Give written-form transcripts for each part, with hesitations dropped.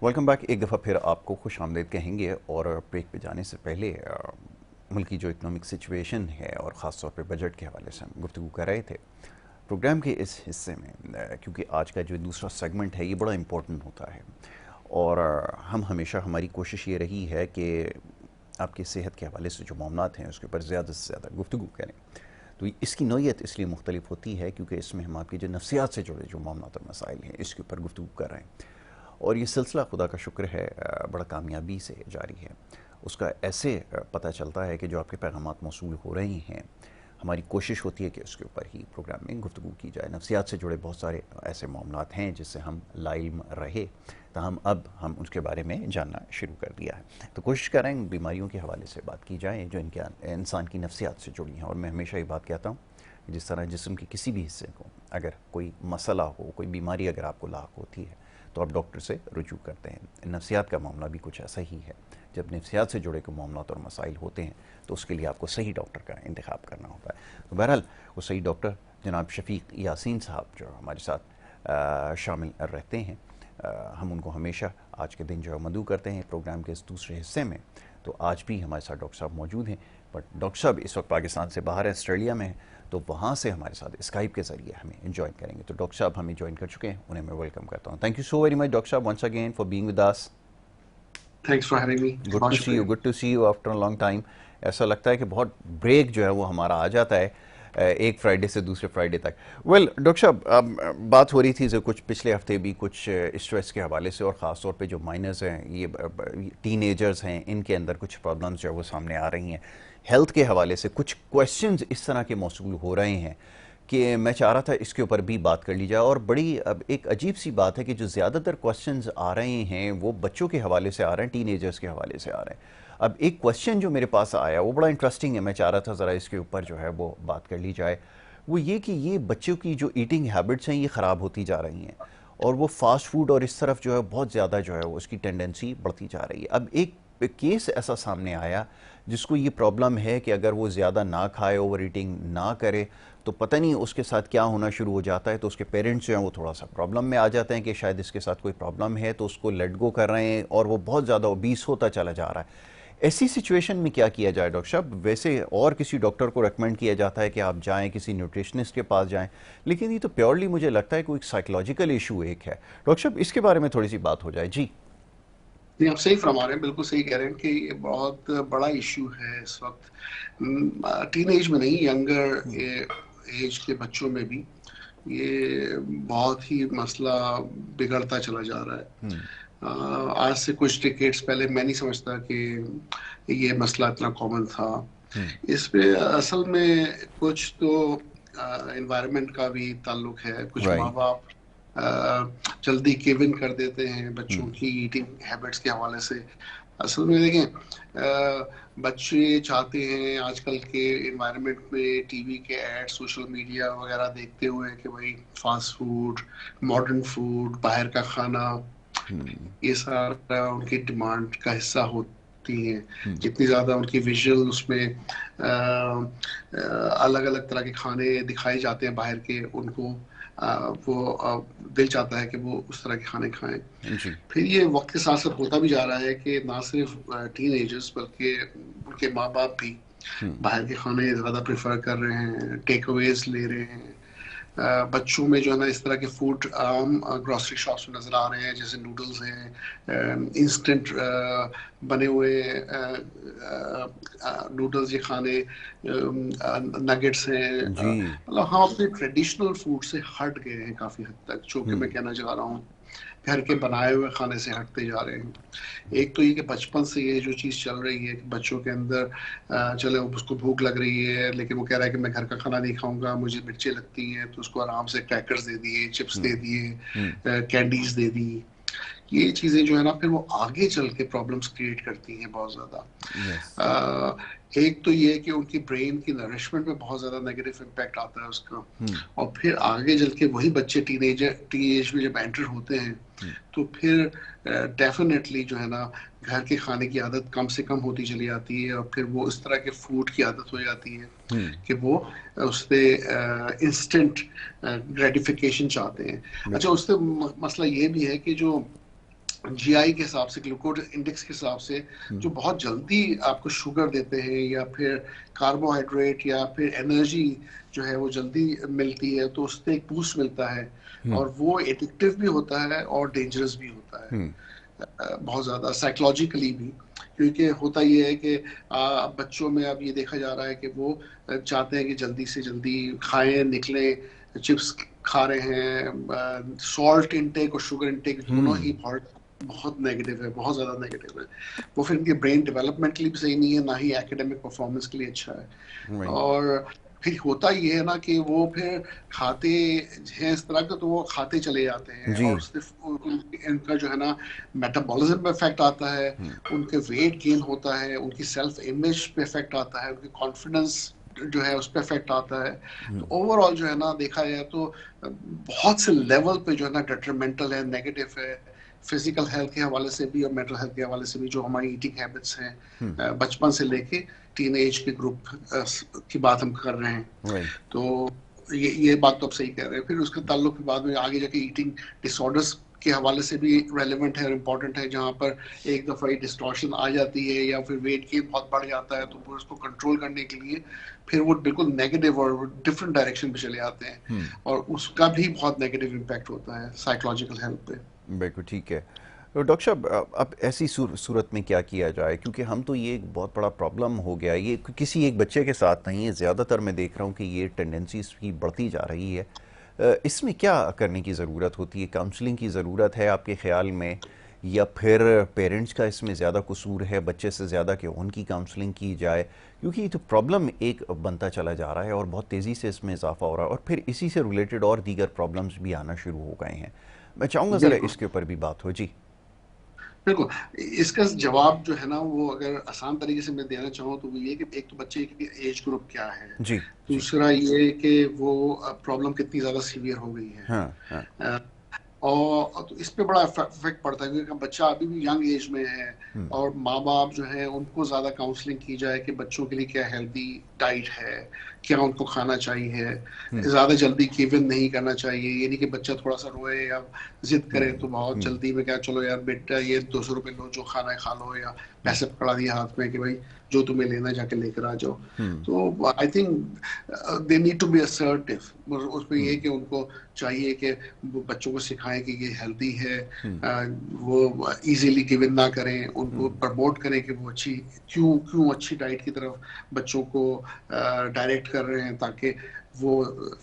Welcome back. एक दफ़ा फिर आपको खुश आमदीद कहेंगे और ब्रेक पे जाने से पहले मुल्क की जो इकनॉमिक सिचुएशन है और ख़ास तौर पे बजट के हवाले से हम गुफ्तगू कर रहे थे प्रोग्राम के इस हिस्से में, क्योंकि आज का जो दूसरा सेगमेंट है ये बड़ा इम्पोर्टेंट होता है और हम हमेशा हमारी कोशिश ये रही है कि आपकी सेहत के हवाले से जो मामलात हैं उसके ऊपर ज़्यादा से ज़्यादा गुफ्तगू करें। तो इसकी नौयत इसलिए मुख्तलिफ होती है क्योंकि इसमें हम आपकी जो नफ्सियात से जुड़े जो मामलात और मसाइल हैं इसके ऊपर गुफ्तगू कर रहे हैं और ये सिलसिला खुदा का शुक्र है बड़ा कामयाबी से जारी है। उसका ऐसे पता चलता है कि जो आपके पैगामात मौसूल हो रहे हैं, हमारी कोशिश होती है कि उसके ऊपर ही प्रोग्राम में गुफ्तगू की जाए। नफ्सियात से जुड़े बहुत सारे ऐसे मामलात हैं जिससे हम लाइल्म रहे, ताहम अब हम उसके बारे में जानना शुरू कर दिया है। तो कोशिश कर रहे हैं बीमारियों के हवाले से बात की जाए जो इनके इंसान की नफ्सियात से जुड़ी हैं। और मैं हमेशा ये बात कहता हूँ, जिस तरह जिस्म के किसी भी हिस्से को अगर कोई मसला हो, कोई बीमारी अगर आपको लाक होती है तो आप डॉक्टर से रुजू करते हैं। नफ्सियात का मामला भी कुछ ऐसा ही है। जब नफ्सियात से जुड़े कोई मामलात और मसाइल होते हैं तो उसके लिए आपको सही डॉक्टर का इंतखाब करना होता है। तो बहरहाल वो सही डॉक्टर जनाब शफीक यासीन साहब जो हमारे साथ शामिल रहते हैं, हम उनको हमेशा आज के दिन जो है मदऊ करते हैं प्रोग्राम के इस दूसरे हिस्से में। तो आज भी हमारे साथ डॉक्टर साहब मौजूद हैं, बट डॉक्टर साहब इस वक्त पाकिस्तान से बाहर है, ऑस्ट्रेलिया में है, तो वहाँ से हमारे साथ स्काइप के ज़रिए हमें ज्वाइन करेंगे। तो डॉक्टर साहब हमें ज्वाइन कर चुके हैं, उन्हें मैं वेलकम करता हूँ। Thank you so very much doctor साहब once again for being with us. Thanks for having me. Good to see you after a long time. ऐसा लगता है कि बहुत ब्रेक जो है वो हमारा आ जाता है एक फ्राइडे से दूसरे फ्राइडे तक। वेल डॉक्टर साहब, अब बात हो रही थी जो कुछ पिछले हफ्ते भी कुछ स्ट्रेस के हवाले से और ख़ास तौर पे जो माइनर्स हैं, ये टीनेजर्स हैं, इनके अंदर कुछ प्रॉब्लम्स जो है वो सामने आ रही हैं। हेल्थ के हवाले से कुछ क्वेश्चंस इस तरह के मौसूल हो रहे हैं कि मैं चाह रहा था इसके ऊपर भी बात कर ली जाए। और बड़ी अब एक अजीब सी बात है कि जो ज़्यादातर क्वेश्चंस आ रहे हैं वो बच्चों के हवाले से आ रहे हैं, टीनेजर्स के हवाले से आ रहे हैं। अब एक क्वेश्चन जो मेरे पास आया वो बड़ा इंटरेस्टिंग है, मैं चाह रहा था ज़रा इसके ऊपर जो है वो बात कर ली जाए। वो ये कि ये बच्चों की जो ईटिंग हैबिट्स हैं ये ख़राब होती जा रही हैं और वो फास्ट फूड और इस तरफ जो है बहुत ज़्यादा जो है उसकी टेंडेंसी बढ़ती जा रही है। अब एक केस ऐसा सामने आया जिसको ये प्रॉब्लम है कि अगर वो ज़्यादा ना खाए, ओवर ईटिंग ना करे, तो पता नहीं उसके साथ क्या होना शुरू हो जाता है। तो उसके पेरेंट्स जो हैं वो थोड़ा सा प्रॉब्लम में आ जाते हैं कि शायद इसके साथ कोई प्रॉब्लम है, तो उसको लेट गो कर रहे हैं और वो बहुत ज़्यादा ओबीस होता चला जा रहा है। ऐसी सिचुएशन में क्या किया जाए डॉक्टर साहब? वैसे और किसी डॉक्टर को रेकमेंड किया जाता है कि आप जाएं, किसी न्यूट्रिशनिस्ट के पास जाएं, लेकिन ये तो प्योरली मुझे लगता है कोई साइकोलॉजिकल इशू एक है। डॉक्टर साहब इसके बारे में थोड़ी सी बात हो जाए। जी नहीं, आप सही फरमा रहे हैं, बिल्कुल सही कह रहे हैं कि ये बहुत बड़ा इश्यू है इस वक्त। टीन एज में नहीं, यंगर एज के बच्चों में भी ये बहुत ही मसला बिगड़ता चला जा रहा है। आज से कुछ डिकेड्स पहले मैं नहीं समझता कि ये मसला इतना कॉमन था। इस पे असल में कुछ तो एनवायरनमेंट का भी ताल्लुक है। कुछ माँ राइट। बाप जल्दी गिव इन कर देते हैं बच्चों की ईटिंग हैबिट्स के हवाले से। असल में देखें, बच्चे चाहते हैं आजकल के एनवायरनमेंट में टीवी के एड, सोशल मीडिया वगैरह देखते हुए कि भाई फास्ट फूड, मॉडर्न फूड, बाहर का खाना, ये सारा उनकी डिमांड का हिस्सा होती हैं। जितनी ज़्यादा उनकी विजुअल उसमें अलग अलग तरह के खाने दिखाए जाते हैं बाहर के, उनको वो दिल चाहता है कि वो उस तरह के खाने खाएं। जी फिर ये वक्त के साथ साथ होता भी जा रहा है कि ना सिर्फ टीन एजर्स बल्कि उनके माँ बाप भी बाहर के खाने ज़्यादा प्रेफर कर रहे हैं, टेक अवेज ले रहे हैं। बच्चों में जो है ना इस तरह के फूड आम ग्रोसरी शॉप्स में नज़र आ रहे हैं, जैसे नूडल्स हैं, इंस्टेंट बने हुए नूडल्स, ये खाने, नगेट्स हैं। जी मतलब हम अपने ट्रेडिशनल फूड से हट गए हैं काफ़ी हद तक, जो कि मैं कहना चाह रहा हूँ घर के बनाए हुए खाने से हटते जा रहे हैं। एक तो ये कि बचपन से ये जो चीज़ चल रही है कि बच्चों के अंदर चले उसको भूख लग रही है लेकिन वो कह रहा है कि मैं घर का खाना नहीं खाऊंगा, मुझे मिर्चें लगती हैं, तो उसको आराम से क्रैकर्स दे दिए, चिप्स दे दिए, कैंडीज दे दी। ये चीज़ें जो है ना फिर वो आगे चल के प्रॉब्लम्स क्रिएट करती हैं बहुत यस ज़्यादा। एक तो ये है कि उनकी ब्रेन की नरिशमेंट में बहुत ज़्यादा नेगेटिव इम्पैक्ट आता है उसका। और फिर आगे चल के वही बच्चे टीनेज में जब एंटर होते हैं तो फिर डेफिनेटली जो है ना घर के खाने की आदत कम से कम होती चली जाती है और फिर वो इस तरह के फूड की आदत हो जाती है कि वो उससे इंस्टेंट ग्रेटिफिकेशन चाहते हैं। अच्छा, उससे मसला ये भी है कि जो जीआई के हिसाब से, ग्लूकोज इंडेक्स के हिसाब से, जो बहुत जल्दी आपको शुगर देते हैं या फिर कार्बोहाइड्रेट या फिर एनर्जी जो है वो जल्दी मिलती है, तो उससे एक बूस्ट मिलता है और वो एडिक्टिव भी होता है और डेंजरस भी होता है बहुत ज़्यादा साइकोलॉजिकली भी। क्योंकि होता ये है कि बच्चों में अब ये देखा जा रहा है कि वो चाहते हैं कि जल्दी से जल्दी खाएं, निकलें, चिप्स खा रहे हैं। सॉल्ट इनटेक और शुगर इनटेक दोनों ही बहुत बहुत नेगेटिव है, बहुत ज़्यादा नेगेटिव है। वो फिर इनके ब्रेन डेवलपमेंट के लिए भी सही नहीं है, ना ही एकेडमिक परफॉर्मेंस के लिए अच्छा है। राइट। और फिर होता ये है ना कि वो फिर खाते हैं इस तरह का, तो वो खाते चले जाते हैं जी। और सिर्फ इनका जो है ना मेटाबॉलिज्म पे इफेक्ट आता है, उनके वेट गेन होता है, उनकी सेल्फ इमेज पे इफेक्ट आता है, उनकी कॉन्फिडेंस जो है उस पर इफेक्ट आता है। तो ओवरऑल जो है ना देखा जाए तो बहुत से लेवल पे जो है ना डेट्रीमेंटल है, नेगेटिव है, फिजिकल हेल्थ के हवाले से भी और मेंटल हेल्थ के हवाले से भी। जो हमारी ईटिंग हैबिट्स हैं बचपन से लेके टीन एज के ग्रुप की बात हम कर रहे हैं, राइट। तो ये बात तो आप सही कह रहे हैं। फिर उसके ताल्लुक के बाद में आगे जाके ईटिंग डिसऑर्डर्स के हवाले से भी रेलेवेंट है और इम्पोर्टेंट है, जहाँ पर एक दफ़ा ही डिस्टॉर्शन आ जाती है या फिर वेट गेन बहुत बढ़ जाता है, तो फिर उसको कंट्रोल करने के लिए फिर वो बिल्कुल नेगेटिव और डिफरेंट डायरेक्शन पे चले आते हैं और उसका भी बहुत नेगेटिव इम्पैक्ट होता है साइकोलॉजिकल हेल्थ पे। बिल्कुल ठीक है। तो डॉक्टर साहब, अब ऐसी सूरत में क्या किया जाए, क्योंकि हम तो ये एक बहुत बड़ा प्रॉब्लम हो गया, ये किसी एक बच्चे के साथ नहीं है, ज़्यादातर मैं देख रहा हूँ कि ये टेंडेंसीज की बढ़ती जा रही है। इसमें क्या करने की ज़रूरत होती है? काउंसलिंग की ज़रूरत है आपके ख़्याल में, या फिर पेरेंट्स का इसमें ज़्यादा कसूर है बच्चे से ज़्यादा कि उनकी काउंसलिंग की जाए? क्योंकि ये तो प्रॉब्लम एक बनता चला जा रहा है और बहुत तेज़ी से इसमें इजाफा हो रहा है और फिर इसी से रिलेटेड और दीगर प्रॉब्लम्स भी आना शुरू हो गए हैं। मैं चाहूँगा ज़रा बिल्कुल इसके ऊपर भी बात हो। जी। बिल्कुल। इसका जवाब जो है ना वो अगर आसान तरीके से मैं देना चाहूँ तो वो ये कि एक तो बच्चे की एज ग्रुप क्या है, जी। जी। दूसरा ये कि वो प्रॉब्लम कितनी ज़्यादा सीवियर हो गई हाँ। हाँ। है। और तो इस पे बड़ा इफेक्ट पड़ता है, क्योंकि बच्चा अभी भी यंग एज में है और माँ बाप जो है उनको ज़्यादा काउंसलिंग की जाए कि बच्चों के लिए क्या हेल्दी डाइट है, क्या उनको खाना चाहिए। ज़्यादा जल्दी गिव इन नहीं करना चाहिए। ये नहीं कि बच्चा थोड़ा सा रोए या जिद करे तो बहुत जल्दी में क्या, चलो यार बेटा ये 200 रुपये लो, जो खाना है खा लो, या पैसे पकड़ा दिए हाथ में कि भाई जो तुम्हें लेना है जाके लेकर आ जाओ। तो I think they need to be assertive. उसमें ये कि उनको चाहिए कि वो बच्चों को सिखाएं कि ये हेल्दी है, वो इजीली गिव इन ना करें, उनको प्रमोट करें कि वो अच्छी क्यों क्यों अच्छी डाइट की तरफ बच्चों को डायरेक्ट कर रहे हैं, ताकि वो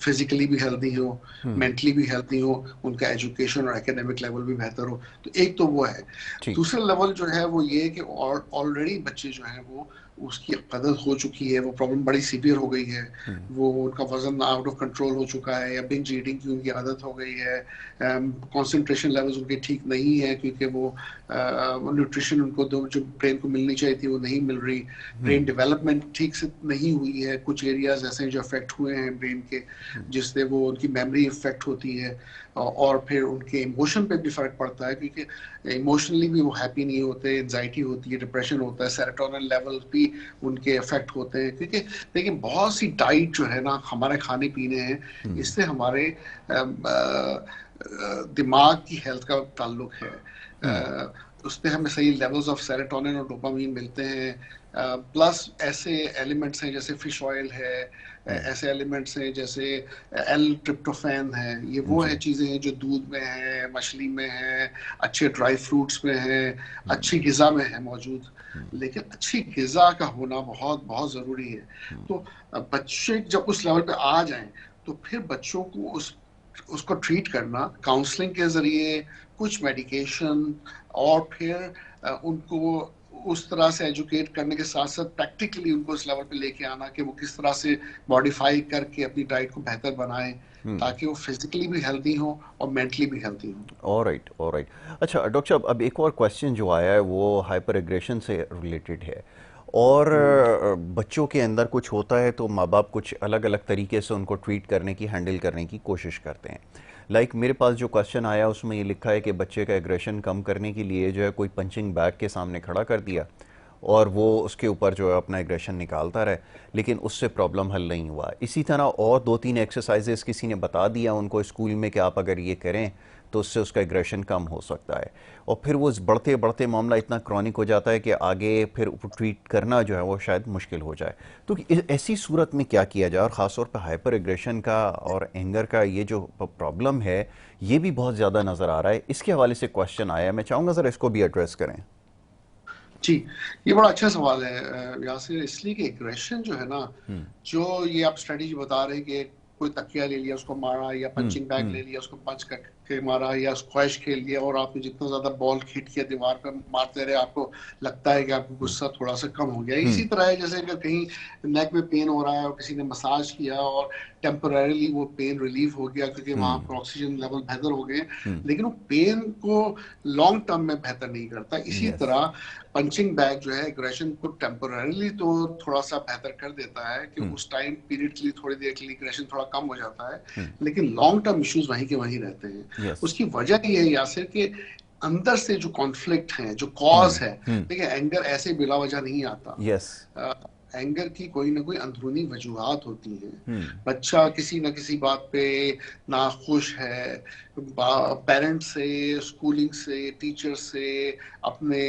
फिजिकली भी हेल्दी हो, मेंटली भी हेल्दी हो, उनका एजुकेशन और एकेडमिक लेवल भी बेहतर हो। तो एक तो वो है। ठीक। दूसरा लेवल जो है वो ये कि ऑलरेडी बच्चे जो हैं वो उसकी आदत हो चुकी है, वो प्रॉब्लम बड़ी सीवियर हो गई है, वो उनका वजन आउट ऑफ कंट्रोल हो चुका है या बिंज ईटिंग की उनकी आदत हो गई है, कंसंट्रेशन लेवल्स उनके ठीक नहीं है क्योंकि वो न्यूट्रिशन उनको जो ब्रेन को मिलनी चाहिए थी वो नहीं मिल रही, ब्रेन डेवलपमेंट ठीक से नहीं हुई है, कुछ एरियाज ऐसे हैं जो अफेक्ट हुए हैं ब्रेन के, जिससे वो उनकी मेमोरी इफेक्ट होती है और फिर उनके इमोशन पे भी फर्क पड़ता है, क्योंकि इमोशनली भी वो हैप्पी नहीं होते, एंजाइटी होती है, डिप्रेशन होता है, सेरोटोनिन लेवल्स भी उनके इफेक्ट होते हैं। क्योंकि देखिए बहुत सी डाइट जो है ना, हमारे खाने पीने हैं, इससे हमारे दिमाग की हेल्थ का ताल्लुक है। उससे हमें सही लेवल्स ऑफ सेरोटोनिन और डोपामीन मिलते हैं। प्लस ऐसे एलिमेंट्स हैं जैसे फिश ऑयल है, ऐसे एलिमेंट्स हैं जैसे एल ट्रिप्टोफैन है, ये वो है जी। चीज़ें हैं जो दूध में है, मछली में है, अच्छे ड्राई फ्रूट्स में है, अच्छी ग़िज़ा में है मौजूद। लेकिन अच्छी ग़िज़ा का होना बहुत बहुत ज़रूरी है। तो बच्चे जब उस लेवल पे आ जाएं तो फिर बच्चों को उसको ट्रीट करना काउंसलिंग के ज़रिए, कुछ मेडिकेशन, और फिर उनको उस तरह से एजुकेट करने के साथ साथ प्रैक्टिकली उनको इस लेवल पे लेके आना कि वो किस तरह से मॉडिफाई करके अपनी डाइट को बेहतर बनाएं, ताकि वो फिजिकली भी हेल्दी हो और मेंटली भी हेल्दी हो। Alright, alright. अच्छा डॉक्टर साहब, अब एक और क्वेश्चन जो आया है वो हाइपर एग्रेशन से रिलेटेड है और बच्चों के अंदर कुछ होता है तो माँ बाप कुछ अलग अलग तरीके से उनको ट्रीट करने की, हैंडल करने की कोशिश करते हैं। मेरे पास जो क्वेश्चन आया उसमें ये लिखा है कि बच्चे का एग्रेशन कम करने के लिए जो है कोई पंचिंग बैग के सामने खड़ा कर दिया और वो उसके ऊपर जो है अपना एग्रेशन निकालता रहे, लेकिन उससे प्रॉब्लम हल नहीं हुआ। इसी तरह और 2-3 एक्सरसाइजेस किसी ने बता दिया उनको स्कूल में कि आप अगर ये करें तो उससे उसका एग्रेशन कम हो सकता है, और फिर वो बढ़ते बढ़ते मामला इतना क्रॉनिक हो जाता है कि आगे फिर ट्रीट करना जो है वो शायद मुश्किल हो जाए। तो ऐसी सूरत में क्या किया जाए, और ख़ासतौर पर हाइपर एग्रेशन का और एंगर का ये जो प्रॉब्लम है ये भी बहुत ज़्यादा नज़र आ रहा है। इसके हवाले से क्वेश्चन आया, मैं चाहूँगा ज़रा इसको भी एड्रेस करें। जी, ये बड़ा अच्छा सवाल है यासिर, इसलिए कि एग्रेशन जो है ना, जो ये आप स्ट्रेटजी बता रहे हैं कि कोई तकिया ले लिया उसको मारा, या पंचिंग बैग ले लिया उसको पंच करके मारा, या स्क्वैश खेल लिया और आपने जितना ज्यादा बॉल हिट किया दीवार पर मारते रहे, आपको लगता है कि आपको गुस्सा थोड़ा सा कम हो गया। इसी तरह है जैसे अगर कहीं नेक में पेन हो रहा है और किसी ने मसाज किया और टेम्पररीली वो पेन रिलीफ हो गया क्योंकि वहां पर ऑक्सीजन लेवल बेहतर हो गए, लेकिन वो पेन को लॉन्ग टर्म में बेहतर नहीं करता। इसी तरह पंचिंग बैग जो है एग्रेशन को टेम्पररीली तो थोड़ा सा बेहतर कर देता है कि उस टाइम पीरियड के लिए थोड़ी देर के लिए एग्रेशन थोड़ा कम हो जाता है, लेकिन लॉन्ग टर्म इश्यूज वहीं के वहीं रहते हैं। उसकी वजह ये है यासिर कि अंदर से जो कॉन्फ्लिक्ट है, जो कॉज है, देखिए एंगर ऐसे बिला वजह नहीं आता। एंगर की कोई ना कोई अंदरूनी वजूहात होती हैं। बच्चा किसी ना किसी बात पे नाखुश है, पेरेंट्स से, स्कूलिंग से, टीचर से, अपने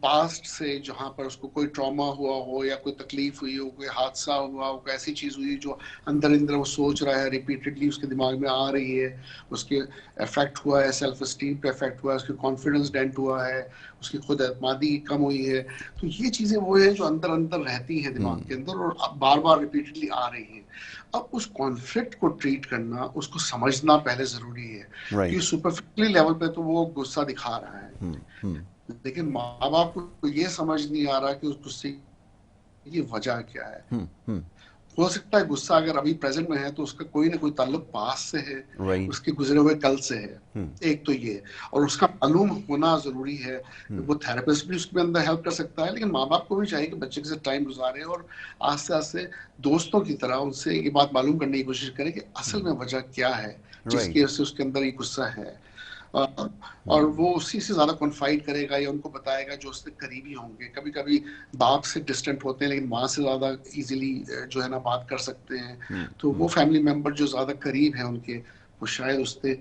पास्ट से जहाँ पर उसको कोई ट्रॉमा हुआ हो या कोई तकलीफ हुई हो, कोई हादसा हुआ हो, कोई ऐसी चीज़ हुई जो अंदर अंदर वो सोच रहा है, रिपीटेडली उसके दिमाग में आ रही है, उसके इफेक्ट हुआ है, सेल्फ एस्टीम पे इफेक्ट हुआ है, उसकी कॉन्फिडेंस डेंट हुआ है, उसकी खुद एतमादी कम हुई है। तो ये चीज़ें वो है जो अंदर अंदर रहती हैं दिमाग के अंदर और बार बार रिपीटेडली आ रही हैं। अब उस कॉन्फ्लिक्ट को ट्रीट करना, उसको समझना पहले जरूरी है कि सुपरफिशियली लेवल पे तो वो गुस्सा दिखा रहा है, लेकिन माँ बाप को ये समझ नहीं आ रहा कि उस गुस्से की वजह क्या है। हो सकता है गुस्सा अगर अभी प्रेजेंट में है तो उसका कोई ना कोई ताल्लुक पास से है, उसके गुजरे हुए कल से है। एक तो ये, और उसका मालूम होना जरूरी है। वो थेरेपिस्ट भी उसके अंदर हेल्प कर सकता है, लेकिन माँ बाप को भी चाहिए कि बच्चे के साथ टाइम गुजारे और आस्ते आस्ते दोस्तों की तरह उनसे ये बात मालूम करने की कोशिश करें कि असल में वजह क्या है जिसकी वजह से उसके अंदर ये गुस्सा है, और वो उसी से ज्यादा कॉन्फाइड करेगा या उनको बताएगा जो उससे करीबी होंगे। कभी कभी बाप से डिस्टेंट होते हैं लेकिन माँ से ज्यादा इजीली जो है ना बात कर सकते हैं, तो वो फैमिली मेंबर जो ज्यादा करीब है उनके, वो शायद उससे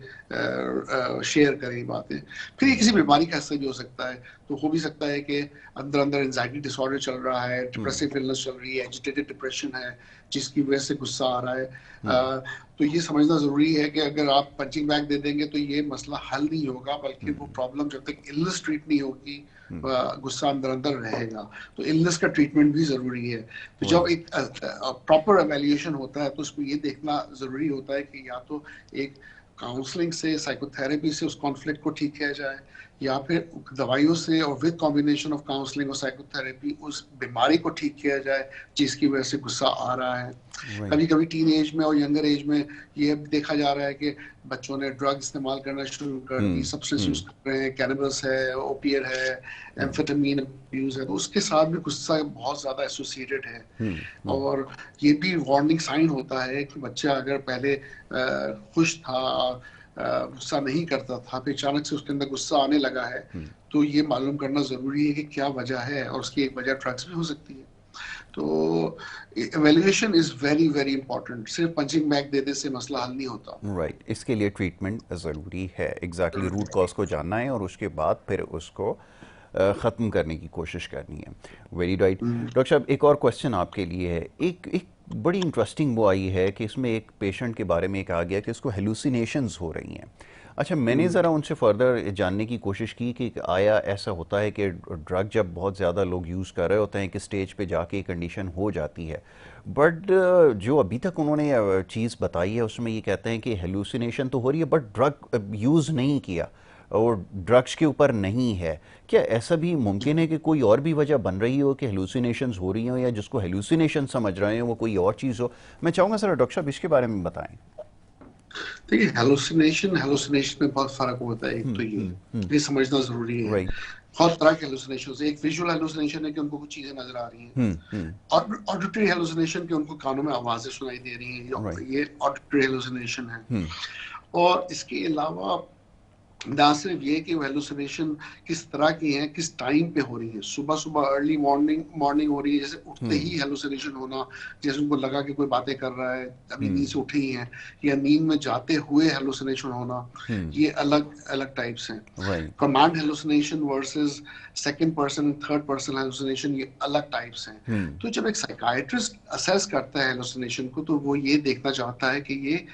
शेयर करें बातें। फिर ये किसी बीमारी का हिस्सा भी हो सकता है, तो हो भी सकता है कि अंदर अंदर एंजाइटी डिसऑर्डर चल रहा है, डिप्रेसिव इलनेस चल रही है, एजिटेटेड डिप्रेशन है जिसकी वजह से गुस्सा आ रहा है। तो ये समझना जरूरी है कि अगर आप पंचिंग बैग दे देंगे तो ये मसला हल नहीं होगा, बल्कि वो प्रॉब्लम जब तक इलनेस ट्रीट नहीं होगी गुस्सा अंदर अंदर रहेगा। तो इलनेस का ट्रीटमेंट भी जरूरी है। तो जब एक प्रॉपर एवेल्यूएशन होता है तो उसमें ये देखना जरूरी होता है कि या तो एक काउंसलिंग से, साइकोथेरेपी से उस कॉन्फ्लिक्ट को ठीक किया जाए, या फिर दवाइयों से और विद कॉम्बिनेशन ऑफ काउंसलिंग और साइकोथेरेपी उस बीमारी को ठीक किया जाए जिसकी वजह से गुस्सा आ रहा है। कभी कभी टीन एज में और यंगर एज में ये देखा जा रहा है कि बच्चों ने ड्रग इस्तेमाल करना शुरू कर दी, सब्सटेंस यूज कर रहे हैं, कैनबिस है, ओपिएट है, एम्फेटामीन यूज है, तो उसके साथ भी गुस्सा बहुत ज्यादा एसोसिएटेड है। और ये भी वार्निंग साइन होता है कि बच्चा अगर पहले खुश था, गुस्सा नहीं करता था, फिर अचानक से उसके अंदर गुस्सा आने लगा है, तो ये मालूम करना जरूरी है कि क्या वजह है, और उसकी एक वजह ड्रग्स भी हो सकती है। तो evaluation is very very important. सिर्फ पंचिंग बैग देने से मसला हल नहीं होता। राइट, इसके लिए ट्रीटमेंट ज़रूरी है। एग्जैक्टली रूट कॉज को जानना है और उसके बाद फिर उसको ख़त्म करने की कोशिश करनी है। Very right. डॉक्टर साहब, एक और क्वेश्चन आपके लिए है। एक बड़ी इंटरेस्टिंग वो आई है कि इसमें एक पेशेंट के बारे में कहा गया कि इसको हेलुसिनेशंस हो रही हैं। अच्छा, मैंने ज़रा उनसे फर्दर जानने की कोशिश की कि आया ऐसा होता है कि ड्रग जब बहुत ज़्यादा लोग यूज़ कर रहे होते हैं कि स्टेज पे जाके कंडीशन हो जाती है, बट जो अभी तक उन्होंने चीज़ बताई है उसमें ये कहते हैं कि हेलुसिनेशन तो हो रही है बट ड्रग यूज़ नहीं किया और ड्रग्स के ऊपर नहीं है। क्या ऐसा भी मुमकिन है कि कोई और भी वजह बन रही हो कि हेलुसिनेशंस हो रही हो, या जिसको हेलुसिनेशन समझ रहे हैं वो कोई और चीज़ हो? मैं चाहूँगा सर डॉक्टर साहब इसके बारे में बताएं। देखिए, हेलुसिनेशन में बहुत फर्क होता है। एक तो ये समझना जरूरी है। बहुत तरह के हेलुसिनेशन, एक विजुअल हेलुसिनेशन है कि उनको कुछ चीजें नजर आ रही हैं, और ऑडिटरी हेलुसिनेशन कि उनको कानों में आवाजें सुनाई दे रही हैं, ये ऑडिटरी हेलुसिनेशन है। और इसके अलावा ना सिर्फ ये कि वो हेलुसिनेशन किस तरह की है, किस टाइम पे हो रही है, सुबह सुबह अर्ली मॉर्निंग मॉर्निंग हो रही है, जैसे उठते ही हेलुसिनेशन होना, जैसे उनको लगा कि कोई बातें कर रहा है, अभी नींद से उठे ही हैं, या नींद में जाते हुए हेलुसिनेशन होना, ये अलग अलग टाइप्स हैं। Right. Command hallucination versus second person third person hallucination, ये अलग टाइप्स हैं। तो जब एक साइकाइट्रिस्ट असेस करता है हेलुसिनेशन को, तो वो ये देखना चाहता है कि ये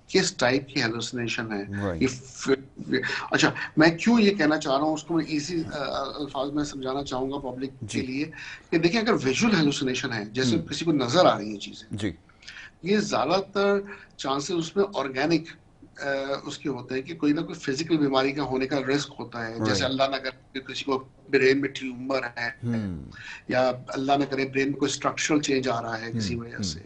किस टाइप की हेलुसिनेशन है। राइट। अच्छा, मैं क्यों ये कहना चाह रहा हूँ उसको मैं इसी अल्फाज में समझाना चाहूंगा पब्लिक के जी। लिए कि देखिए, अगर विजुअल हेलुसिनेशन है, जैसे किसी को नजर आ रही है चीजें, जी। ये ज्यादातर चांसेस उसमें ऑर्गेनिक उसके होते हैं कि कोई ना कोई फिजिकल बीमारी का होने का रिस्क होता है। जैसे राइट। अल्लाह ना करे किसी को ब्रेन में ट्यूमर है, या अल्लाह ना करे ब्रेन में कोई स्ट्रक्चरल चेंज आ रहा है किसी वजह से,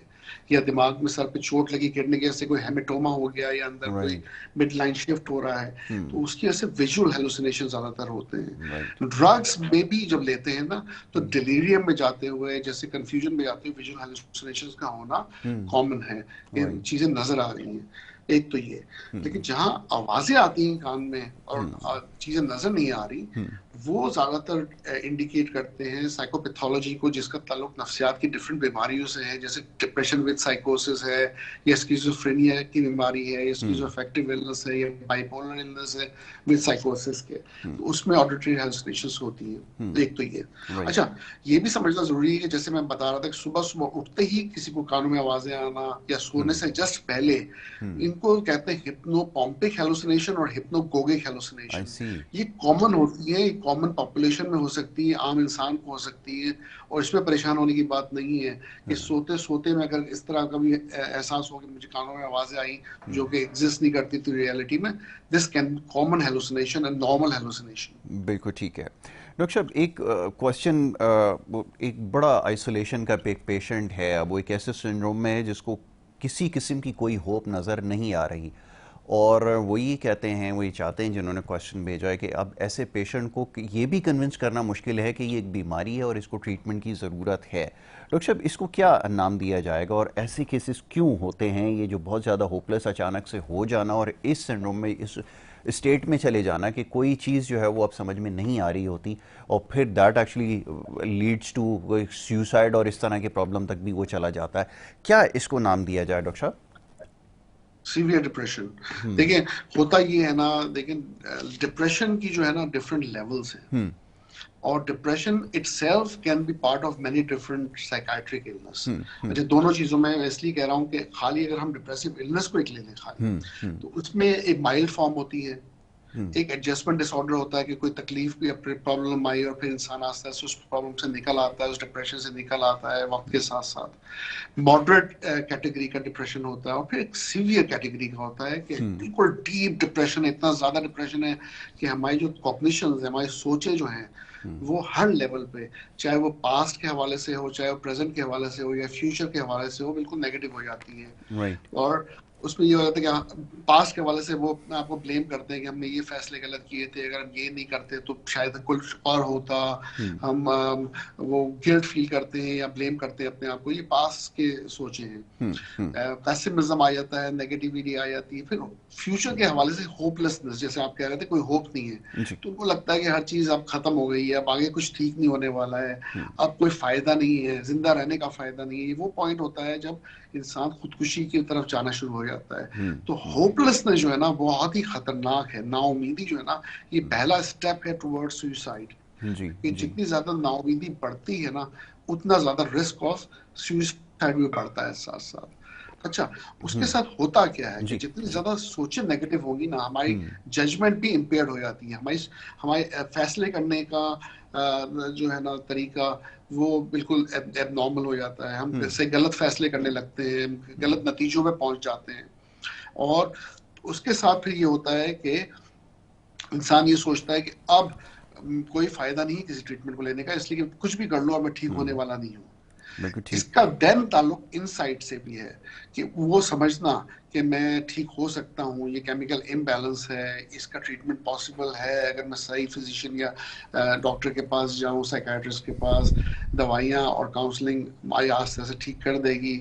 या दिमाग में सर पे चोट लगी किडनी के से कोई हेमेटोमा हो गया, या अंदर कोई राइट। मिड लाइन शिफ्ट हो रहा है, तो उसकी वजह से विजुअल हेलुसिनेशन ज्यादातर होते राइट। हैं। ड्रग्स में भी जब लेते हैं ना, तो डिलीरियम में जाते हुए, जैसे कंफ्यूजन में जाते हुए विजुअल हेलुसिनेशंस का होना कॉमन है। ये राइट। चीजें नजर आ रही हैं, एक तो ये। लेकिन जहां आवाजें आती हैं कान में और चीजें नजर नहीं आ रही, वो ज्यादातर इंडिकेट करते हैं साइकोपैथोलॉजी को, जिसका ताल्लुक नफ्सियात की डिफरेंट बीमारियों से है, जैसे डिप्रेशन विद साइकोसिस है, या स्किज़ोफ्रेनिया की बीमारी है, या स्किज़ोअफेक्टिव इलनेस है, या बाइपोलर इलनेस है विद साइकोसिस के, तो उसमें ऑडिटरी हेलुसिनेशंस होती हैं। एक तो ये। राइट। अच्छा, ये भी समझना जरूरी है कि जैसे मैं बता रहा था कि सुबह सुबह उठते ही किसी को कानों में आवाजें आना, या सोने से जस्ट पहले, इनको कहते हैं हिप्नोपॉम्पिक हेलुसिनेशन और हिप्नोगोगिक आई हेलुसिनेशन। सी। ये कॉमन होती है, कॉमन पॉपुलेशन में हो सकती है, आम इंसान को हो सकती है, और इसमें परेशान होने की बात नहीं है कि सोते सोते में अगर इस तरह का भी एहसास हो कि मुझे कानों में आवाजें आई जो कि एग्जिस्ट नहीं करती थी रियलिटी में, this can common hallucination and normal hallucination. बिल्कुल ठीक है। डॉक्टर साहब, एक क्वेश्चन, एक बड़ा आइसोलेशन का एक पेशेंट है, अब वो एक ऐसे सिंड्रोम में है जिसको किसी किस्म की कोई होप नज़र नहीं आ रही, और वो ये कहते हैं, वो ये चाहते हैं, जिन्होंने क्वेश्चन भेजा है, कि अब ऐसे पेशेंट को ये भी कन्विंस करना मुश्किल है कि ये एक बीमारी है और इसको ट्रीटमेंट की ज़रूरत है। डॉक्टर साहब, इसको क्या नाम दिया जाएगा, और ऐसे केसेस क्यों होते हैं, ये जो बहुत ज़्यादा होपलेस अचानक से हो जाना, और इस सिंड्रोम में इस स्टेट में चले जाना कि कोई चीज़ जो है वो अब समझ में नहीं आ रही होती, और फिर that actually leads to suicide, और इस तरह के प्रॉब्लम तक भी वो चला जाता है। क्या इसको नाम दिया जाए डॉक्टर साहब? Severe depression. देखिए, होता ये है ना, देखिए डिप्रेशन की जो है ना डिफरेंट लेवल्स हैं, और depression itself can be part of many different psychiatric illness. अच्छा, दोनों चीजों में मैं इसलिए कह रहा हूँ कि खाली अगर हम डिप्रेसिव इलनेस को एक ले लें खाली, तो उसमें एक माइल्ड फॉर्म होती है, एक एडजस्टमेंट डिसऑर्डर होता है कि कोई तकलीफ या प्रॉब्लम आई और फिर इंसान आस्ते आस्ते उस प्रॉब्लम से निकल आता है, उस डिप्रेशन से निकल आता है वक्त के साथ साथ। मॉडरेट कैटेगरी का डिप्रेशन होता है, और फिर एक सीवियर कैटेगरी का होता है कि बिल्कुल डीप डिप्रेशन है, इतना ज्यादा डिप्रेशन है कि हमारी जो कॉग्निशन है, हमारी सोचे जो हैं, वो हर लेवल पे, चाहे वो पास्ट के हवाले से हो, चाहे वो प्रेजेंट के हवाले से हो, या फ्यूचर के हवाले से हो, बिल्कुल नेगेटिव हो जाती है। राइट। और उसमें ये हो जाता है कि पास्ट के हवाले से वो अपने आप को ब्लेम करते हैं कि हमने ये फैसले गलत किए थे, अगर हम ये नहीं करते तो शायद कुछ और होता। हम वो गिल्ट फील करते हैं या ब्लेम करते हैं अपने आप को, ये पास्ट के सोचे हैं। पेसिमिज्म आ जाता है, नेगेटिविटी आ जाती है। फिर फ्यूचर के हवाले से होपलेसनेस, जैसे आप कह रहे थे, कोई होप नहीं है, जी। तो उनको लगता है कि हर चीज अब खत्म हो गई है, अब आगे कुछ ठीक नहीं होने वाला है, अब कोई फायदा नहीं है, जिंदा रहने का फायदा नहीं है। ये वो पॉइंट होता है जब इंसान खुदकुशी की तरफ जाना शुरू हो जाता है। तो होपलेसनेस जो है ना, बहुत ही खतरनाक है। नाउमीदी जो है ना, ये पहला स्टेप है टुवर्ड सुसाइड। जी। कि जी। जितनी ज्यादा नाउमीदी बढ़ती है ना, उतना ज्यादा रिस्क ऑफ सुसाइड भी बढ़ता है साथ साथ। अच्छा, उसके साथ होता क्या है कि जी। जितनी जी। ज्यादा सोचें नेगेटिव होगी ना, हमारी जजमेंट भी इम्पेयर्ड हो जाती है, हमारी हमारे फैसले करने का जो है ना तरीका, वो बिल्कुल एबनॉर्मल हो जाता है। हम इससे गलत फैसले करने लगते हैं, गलत नतीजों पे पहुंच जाते हैं। और उसके साथ फिर ये होता है कि इंसान ये सोचता है कि अब कोई फायदा नहीं है किसी ट्रीटमेंट को लेने का, इसलिए कि कुछ भी कर लो, अब मैं ठीक होने वाला नहीं हूँ। बिल्कुल ठीक। इसका देन ताल्लुक इनसाइड से भी है, कि वो समझना कि मैं ठीक हो सकता हूँ, ये केमिकल इम्बैलेंस है, इसका ट्रीटमेंट पॉसिबल है अगर मैं सही फिजिशियन या डॉक्टर के पास जाऊँ, साइकाइट्रिस्ट के पास। दवाइयाँ और काउंसलिंग हमारी आस्ते आस्ते ठीक कर देगी।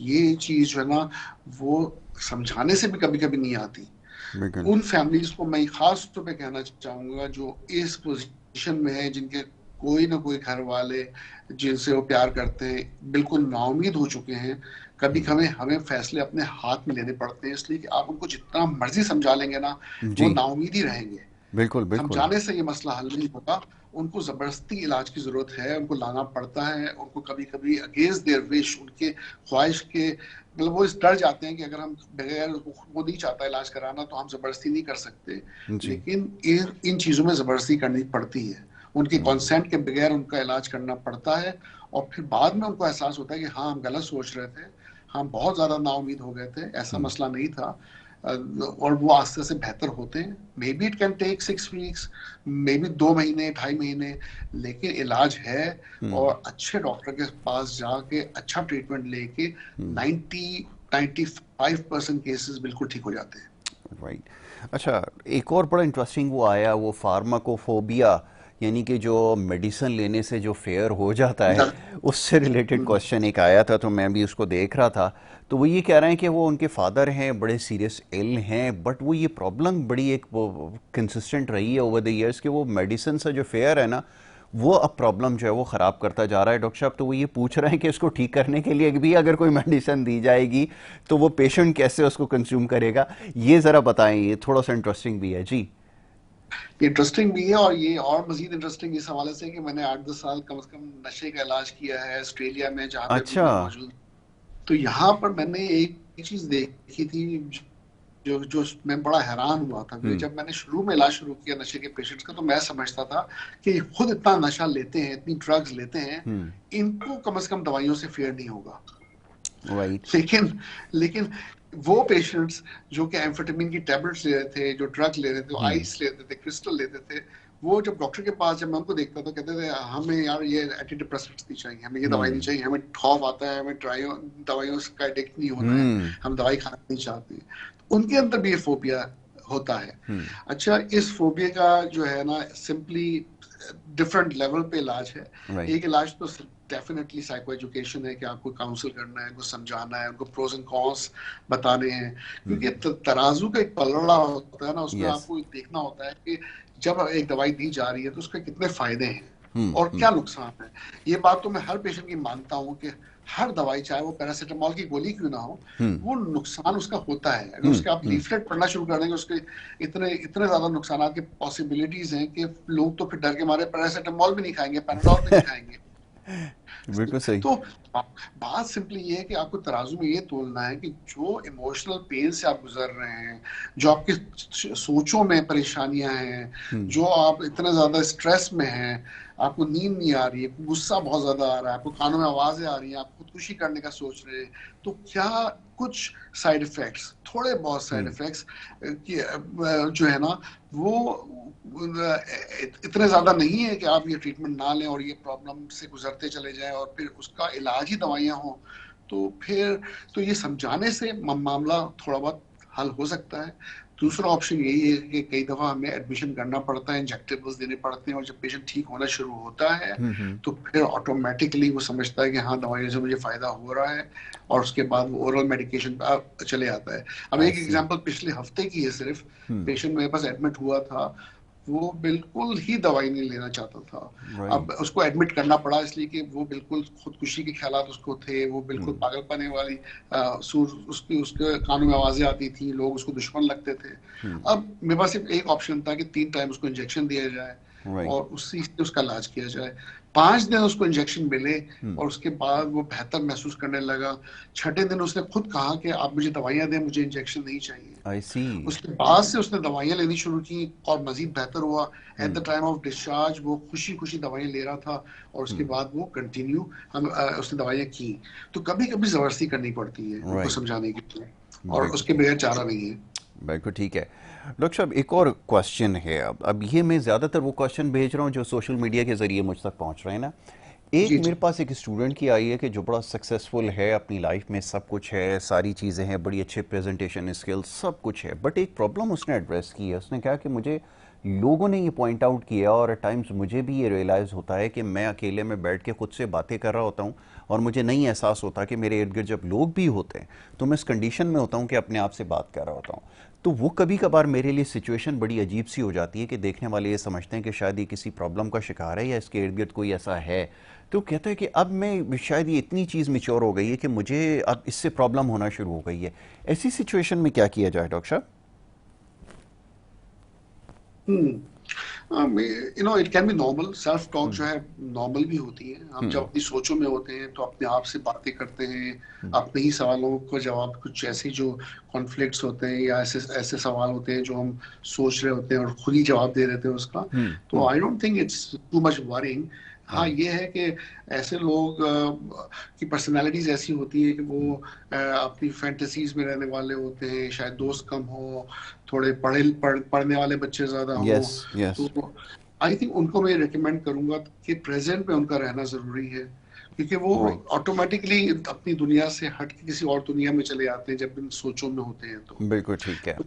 ये चीज़ जो है ना, वो समझाने से भी कभी कभी नहीं आती। बिल्कुल। उन फैमिलीज को मैं खास तौर पे कहना चाहूंगा जो इस पोजीशन में है, जिनके कोई ना कोई घर वाले जिनसे वो प्यार करते हैं बिल्कुल नाउमीद हो चुके हैं। कभी हम्म, कभी हमें फैसले अपने हाथ में लेने पड़ते हैं, इसलिए कि आप उनको जितना मर्जी समझा लेंगे ना, वो जी, नाउमीद ही रहेंगे। बिल्कुल बिल्कुल। समझाने से ये मसला हल नहीं होगा। उनको जबरदस्ती इलाज की जरूरत है, उनको लाना पड़ता है, उनको कभी कभी अगेंस्ट देयर विश, उनके ख्वाहिश के, मतलब वो इस डर जाते हैं कि अगर हम बगैर, वो नहीं चाहता इलाज कराना तो हम जबरदस्ती नहीं कर सकते। जी। लेकिन इन चीजों में जबरदस्ती करनी पड़ती है, उनकी हम्म, कंसेंट के बगैर उनका इलाज करना पड़ता है। और फिर बाद में उनको एहसास होता है कि हाँ हम गलत सोच रहे थे, हम बहुत ज्यादा नाउमीद हो गए थे, ऐसा हम्म, मसला नहीं था। और वो आस्ते से बेहतर होते हैं। Maybe it can take 6 weeks, maybe 2 महीने, 2.5 महीने, लेकिन इलाज है। हम्म, और अच्छे डॉक्टर के पास जाके अच्छा ट्रीटमेंट लेके हम्म। 90-95% केसेस बिल्कुल ठीक हो जाते हैं। राइट। अच्छा, एक और बड़ा इंटरेस्टिंग वो आया, वो फार्माकोफोबिया, यानी कि जो मेडिसिन लेने से जो फेयर हो जाता है, डर- उससे रिलेटेड हम्म, क्वेश्चन एक आया था, तो मैं भी उसको देख रहा था। तो वो ये कह रहे हैं कि वो उनके फादर हैं, बड़े सीरियस इल हैं, बट वो ये प्रॉब्लम बड़ी एक वो कंसिस्टेंट रही है ओवर द इयर्स कि वो मेडिसिन से जो फेयर है ना, वो अब प्रॉब्लम जो है वो ख़राब करता जा रहा है डॉक्टर साहब। तो वो ये पूछ रहे हैं कि इसको ठीक करने के लिए भी अगर कोई मेडिसिन दी जाएगी तो वो पेशेंट कैसे उसको कंज्यूम करेगा, ये ज़रा बताएं, ये थोड़ा सा इंटरेस्टिंग भी है जी। इंटरेस्टिंग भी है। और ये और मजीद इंटरेस्टिंग इस हवाले से कि मैंने 8-10 साल कम से कम नशे का इलाज किया है ऑस्ट्रेलिया में, जहाँ पे भी अच्छा। मैं मौजूद। तो यहाँ पर मैंने एक चीज देखी थी जो जो मैं बड़ा हैरान हुआ था, क्योंकि हम्म, जब मैंने शुरू में इलाज शुरू किया नशे के पेशेंट्स का, तो मैं समझता था कि खुद इतना नशा लेते हैं, इतनी ड्रग्स लेते हैं, हम्म। इनको कम से कम दवाइयों से फेयर नहीं होगा। राइट। लेकिन लेकिन वो पेशेंट्स जो कि एम्फेटामिन की टेबलेट्स ले रहे थे, जो ड्रग ले रहे थे, हम्म, आइस लेते थे, क्रिस्टल लेते थे, वो जब डॉक्टर के पास, जब मैं उनको देखता था, कहते थे हमें यार ये एंटी डिप्रेसेंट्स नहीं चाहिए, हमें ये दवाई नहीं हम्म, चाहिए, हमें खौफ आता है, हमें दवाइयों का एडिक्ट नहीं होना है, हम्म, हम दवाई खाना नहीं चाहते। तो उनके अंदर भी ये फोबिया होता है। हम्म। अच्छा, इस फोबिया का जो है ना, सिंपली डिफरेंट लेवल पे इलाज है। राइट। एक इलाज तो डेफिनेटली साइको एजुकेशन है, कि आपको काउंसिल करना है, उनको समझाना है, उनको प्रोज एंड कॉन्स बताने हैं। क्योंकि हम्म। तराजू का एक पलड़ा होता है ना, उसमें यस। आपको देखना होता है कि जब एक दवाई दी जा रही है तो उसके कितने फायदे हैं हम्म, और हम्म, क्या नुकसान है। ये बात तो मैं हर पेशेंट की मानता हूँ कि हर दवाई, चाहे वो पैरासीटामोल की गोली क्यों ना हो, हम्म, वो नुकसान उसका होता है। अगर हम्म, उसके आप लीफलेट पढ़ना शुरू कर देंगे, उसके इतने इतने ज्यादा नुकसान की पॉसिबिलिटीज हैं कि लोग तो फिर डर के मारे पैरासीटामोल भी नहीं खाएंगे, पैनाडोल भी नहीं खाएंगे। बिल्कुल सही। तो बात सिंपली ये है कि आपको तराजू में ये तोलना है कि जो इमोशनल पेन से आप गुजर रहे हैं, जो आपकी सोचों में परेशानियां हैं, हम्म, जो आप इतने ज्यादा स्ट्रेस में हैं, आपको नींद नहीं आ रही है, गुस्सा बहुत ज्यादा आ रहा है, आपको कानों में आवाजें आ रही हैं, आप खुदकुशी करने का सोच रहे हैं, तो क्या कुछ साइड इफेक्ट्स, थोड़े बहुत साइड हम्म, इफेक्ट्स जो है ना, वो इतने ज्यादा नहीं है कि आप ये ट्रीटमेंट ना लें और ये प्रॉब्लम से गुजरते चले जाएं और फिर उसका इलाज ही दवाइयां हों। तो फिर तो ये समझाने से मामला थोड़ा बहुत हल हो सकता है। दूसरा ऑप्शन यही है कि कई दफा हमें एडमिशन करना पड़ता है, इंजेक्टेबल्स देने पड़ते हैं, और जब पेशेंट ठीक होना शुरू होता है हम्म। तो फिर ऑटोमेटिकली वो समझता है कि हाँ दवाइयों से मुझे फायदा हो रहा है, और उसके बाद वो ओरल मेडिकेशन पे चले आता है। अब आई एक सी। एग्जांपल पिछले हफ्ते की है सिर्फ। हम्म। पेशेंट मेरे पास एडमिट हुआ था, वो बिल्कुल ही दवाई नहीं लेना चाहता था। अब राइट। उसको एडमिट करना पड़ा इसलिए कि वो बिल्कुल खुदकुशी के ख्यालात उसको थे, वो बिल्कुल हम्म, पागल पने वाली सूर उसकी उसके कानों में आवाजें आती थी, लोग उसको दुश्मन लगते थे। हम्म। अब मेरे पास सिर्फ एक ऑप्शन था कि 3 टाइम उसको इंजेक्शन दिया जाए राइट। और उसी से उसका इलाज किया जाए। 5 दिन उसको इंजेक्शन मिले हम्म। और उसके बाद वो बेहतर महसूस करने लगा। छठे दिन उसने खुद कहा कि आप मुझे दवाइयां दें, मुझे इंजेक्शन नहीं चाहिए। आई सी। उसके बाद से उसने दवाइयां लेनी शुरू की और मजीद बेहतर हुआ। At the hmm, time of discharge वो खुशी खुशी दवाइयां ले रहा था, और उसके हम्म। बाद वो कंटिन्यू हम उसने दवाइयां की। तो कभी कभी जबरदस्ती करनी पड़ती है उनको राइट। समझाने के लिए, और बिल्कुल। उसके बगैर चारा नहीं है। बिल्कुल ठीक है। डॉक्टर साहब, एक और क्वेश्चन है। अब ये मैं ज़्यादातर वो क्वेश्चन भेज रहा हूँ जो सोशल मीडिया के ज़रिए मुझ तक पहुँच रहे हैं ना। एक जी मेरे जी। पास एक स्टूडेंट की आई है कि जो बड़ा सक्सेसफुल है अपनी लाइफ में, सब कुछ है, सारी चीज़ें हैं, बड़ी अच्छे प्रेजेंटेशन स्किल्स, सब कुछ है, बट एक प्रॉब्लम उसने एड्रेस की है। उसने कहा कि मुझे लोगों ने ये पॉइंट आउट किया और एट टाइम्स मुझे भी ये रियलाइज़ होता है कि मैं अकेले में बैठ के खुद से बातें कर रहा होता हूँ और मुझे नहीं एहसास होता कि मेरे इर्द गिर्द जब लोग भी होते हैं तो मैं इस कंडीशन में होता हूँ कि अपने आप से बात कर रहा होता हूँ। तो वो कभी कभार मेरे लिए सिचुएशन बड़ी अजीब सी हो जाती है कि देखने वाले ये समझते हैं कि शायद ये किसी प्रॉब्लम का शिकार है या इसके इर्द गिर्द कोई ऐसा है। तो कहता है कि अब मैं शायद ये इतनी चीज़ मिच्योर हो गई है कि मुझे अब इससे प्रॉब्लम होना शुरू हो गई है। ऐसी सिचुएशन में क्या किया जाए डॉक्टर साहब? It can be normal. Self talk जो है नॉर्मल भी होती है। हम जब अपनी सोचों में होते हैं तो अपने आप से बातें करते हैं, अपने ही सवालों को जवाब, कुछ ऐसे जो कॉन्फ्लिक्ट्स होते हैं या ऐसे ऐसे सवाल होते हैं जो हम सोच रहे होते हैं और खुद ही जवाब दे रहे थे उसका। तो I don't think it's too much worrying. हाँ, ये है कि ऐसे लोग की पर्सनालिटीज ऐसी होती है कि वो अपनी फैंटेसीज में रहने वाले होते हैं। शायद दोस्त कम हो, थोड़े पढ़ने वाले बच्चे ज्यादा हो। Yes yes. तो आई थिंक उनको मैं रिकमेंड करूंगा कि प्रेजेंट में उनका रहना जरूरी है, क्योंकि वो राइट। ऑटोमेटिकली अपनी दुनिया से हट के किसी और दुनिया में चले आते हैं जब इन सोचों में होते हैं। तो बिल्कुल ठीक है।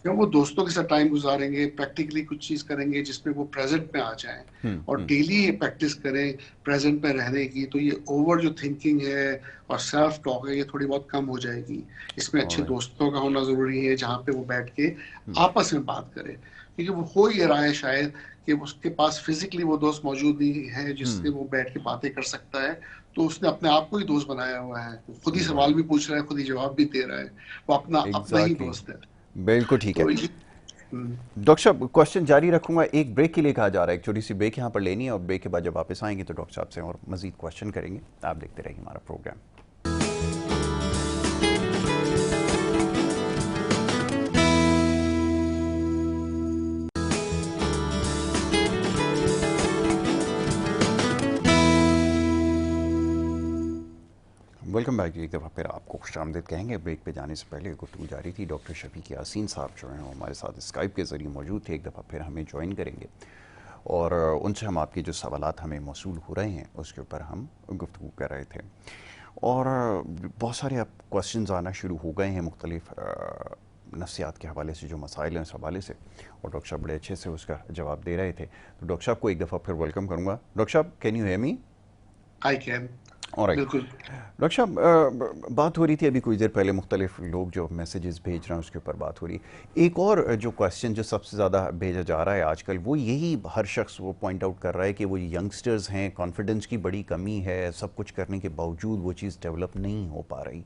जब वो दोस्तों के साथ टाइम गुजारेंगे, प्रैक्टिकली कुछ चीज करेंगे जिसमें वो प्रेजेंट में आ जाएं और डेली ये प्रैक्टिस करें प्रेजेंट में रहने की, तो ये ओवर जो थिंकिंग है और सेल्फ टॉक है ये थोड़ी बहुत कम हो जाएगी। इसमें अच्छे ऑलराइट। दोस्तों का होना जरूरी है जहाँ पे वो बैठ के आपस में बात करे, क्योंकि वो हो ये रहा है शायद कि उसके पास फिजिकली वो दोस्त मौजूद नहीं है जिससे वो बैठ के बातें कर सकता है। तो उसने अपने आप को ही दोस्त बनाया हुआ है, वो खुद ही सवाल राइट। भी पूछ रहा है, खुद ही जवाब भी दे रहा है, वो अपना अपना ही एग्जैक्टली। दोस्त है। बिल्कुल ठीक है। तो ये हम्म, डॉक्टर साहब क्वेश्चन जारी रखूंगा, एक ब्रेक के लिए कहा जा रहा है, एक छोटी सी ब्रेक यहाँ पर लेनी है और ब्रेक के बाद जब वापस आएंगे तो डॉक्टर साहब से और मजीद क्वेश्चन करेंगे। आप देखते रहिए हमारा प्रोग्राम। वेलकम बैक जी। एक दफ़ा फिर आपको खुशामदीद कहेंगे। ब्रेक पे जाने से पहले गुफ्तगू जारी थी। डॉक्टर शफीक यासीन साहब जो हैं वो हमारे साथ स्काइप के ज़रिए मौजूद थे, एक दफ़ा फिर हमें ज्वाइन करेंगे और उनसे हम आपके जो सवालात हमें मौसूल हो रहे हैं उसके ऊपर हम गुफ्तगू कर रहे थे। और बहुत सारे अब क्वेश्चन आना शुरू हो गए हैं मुख्तलिफ नफ्सियात के हवाले से, जो मसाइल हैं उस हवाले से, और डॉक्टर साहब बड़े अच्छे से उसका जवाब दे रहे थे। तो डॉक्टर साहब को एक दफ़ा फिर वेलकम करूँगा। डॉक्टर साहब can you hear me? I can. Alright. बिल्कुल। डॉक्टर साहब बात हो रही थी अभी कुछ देर पहले, मुख्तलिफ लोग जो मैसेजेस भेज रहे हैं उसके ऊपर बात हो रही। एक और जो क्वेश्चन जो सबसे ज़्यादा भेजा जा रहा है आजकल, वो यही हर शख्स वो पॉइंट आउट कर रहा है कि वो यंगस्टर्स हैं, कॉन्फिडेंस की बड़ी कमी है, सब कुछ करने के बावजूद वो चीज़ डेवलप नहीं हो पा रही।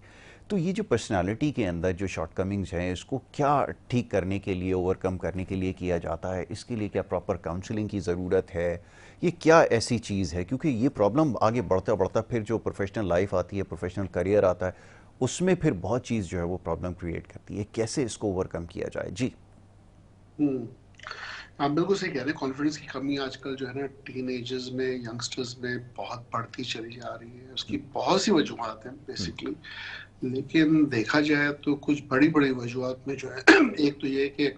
तो ये जो पर्सनालिटी के अंदर जो शॉर्टकमिंग्स हैं, इसको क्या ठीक करने के लिए, ओवरकम करने के लिए किया जाता है? इसके लिए क्या प्रॉपर काउंसलिंग की ज़रूरत है? ये क्या ऐसी चीज़ है? क्योंकि ये प्रॉब्लम आगे बढ़ता बढ़ता फिर जो प्रोफेशनल लाइफ आती है, प्रोफेशनल करियर आता है, उसमें फिर बहुत चीज़ जो है वो प्रॉब्लम क्रिएट करती है। कैसे इसको ओवरकम किया जाए? जी। हम्म, आप बिल्कुल सही कह रहे हैं। कॉन्फिडेंस की कमी आजकल जो है ना टीनेजर्स में, यंगस्टर्स में बहुत बढ़ती चली जा रही है। उसकी बहुत सी वजूहत हैं बेसिकली, लेकिन देखा जाए तो कुछ बड़ी बड़ी वजूहत में जो है एक तो ये कि